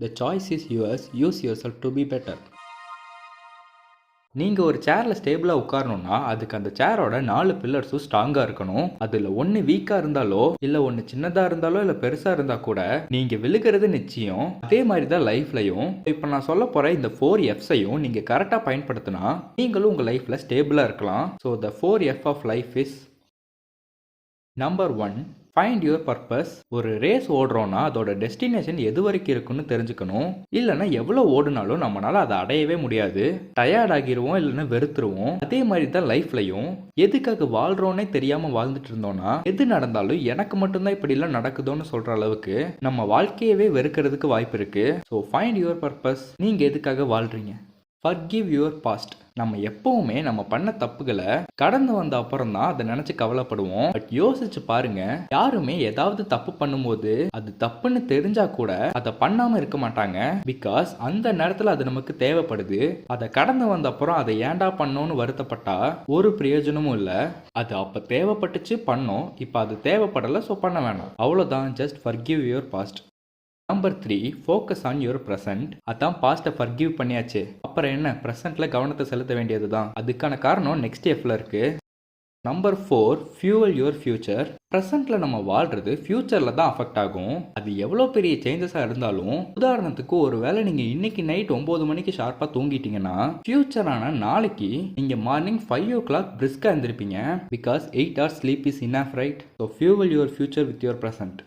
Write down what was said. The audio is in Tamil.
The choice is yours. Use yourself to be better. நீங்கள் ஒரு சேரில் ஸ்டேபிளாக உட்காரணும்னா அதுக்கு அந்த சேரோட 4 பில்லர்ஸும் ஸ்ட்ராங்காக இருக்கணும். அதில் ஒன்று வீக்காக இருந்தாலோ இல்லை ஒன்று சின்னதாக இருந்தாலோ இல்லை பெருசாக இருந்தால் கூட நீங்கள் விழுகிறது நிச்சயம். அதே மாதிரி தான் லைஃப்லையும் இப்போ நான் சொல்ல போகிற இந்த 4 F's-ஐயும் நீங்கள் கரெக்டாக பயன்படுத்தினா நீங்களும் உங்கள் லைஃப்பில் ஸ்டேபிளாக இருக்கலாம். So the 4 F of life is number 1, find your purpose. ஒரு ரேஸ் ஓடுறோன்னா அதோட டெஸ்டினேஷன் எது வரைக்கும் இருக்குன்னு தெரிஞ்சுக்கணும். இல்லைன்னா எவ்வளோ ஓடுனாலும் நம்மளால அதை அடையவே முடியாது. டயர்ட் ஆகிருவோம், இல்லைன்னா வெறுத்துருவோம். அதே மாதிரி தான் லைஃப்லையும் எதுக்காக வாழ்றோன்னே தெரியாமல் வாழ்ந்துட்டு இருந்தோம்னா எது நடந்தாலும் எனக்கு மட்டும்தான் இப்படிலாம் நடக்குதோன்னு சொல்கிற அளவுக்கு நம்ம வாழ்க்கையவே வெறுக்கிறதுக்கு வாய்ப்பு இருக்கு. So find your purpose. நீங்கள் எதுக்காக வாழ்றீங்க? Forgive your past. நம்ம எப்பவுமே நம்ம பண்ண தப்புகளை கடந்து வந்த அப்புறம் தான் அதை நினைச்சு கவலைப்படுவோம். பட் யோசிச்சு பாருங்க, யாருமே ஏதாவது தப்பு பண்ணும்போது அது தப்புன்னு தெரிஞ்சா கூட அதை பண்ணாம இருக்க மாட்டாங்க. பிகாஸ் அந்த நேரத்துல அது நமக்கு தேவைப்படுது. அதை கடந்து வந்த அப்புறம் அதை ஏன்டா பண்ணோன்னு வருத்தப்பட்டா ஒரு பிரயோஜனமும் இல்லை. அது அப்ப தேவைப்பட்டுச்சு பண்ணோம், இப்ப அது தேவைப்படலை, ஸோ பண்ண வேணாம். அவ்வளோதான். Just forgive your past. Number 3, focus on your present. அதான் பாஸ்ட்டை ஃபர்கிவ் பண்ணியாச்சு, அப்புறம் என்ன, ப்ரெசென்ட்ல கவனத்தை செலுத்த வேண்டியது தான். அதுக்கான காரணம் நெக்ஸ்ட் Fல இருக்கு. Number 4, fuel your future. ப்ரெசென்ட்ல நம்ம வாழ்றது ஃபியூச்சர்ல தான் அஃபெக்ட் ஆகும். அது எவ்வளோ பெரிய சேஞ்சஸாக இருந்தாலும், உதாரணத்துக்கு ஒரு வேளை நீங்கள் இன்னைக்கு நைட் 9 மணிக்கு ஷார்ப்பாக தூங்கிட்டீங்கன்னா ஃபியூச்சரான நாளைக்கு நீங்கள் மார்னிங் 5 o'clock பிரிஸ்காக இருந்திருப்பீங்க. Because 8 hours sleep is enough, right? So fuel your future with your present.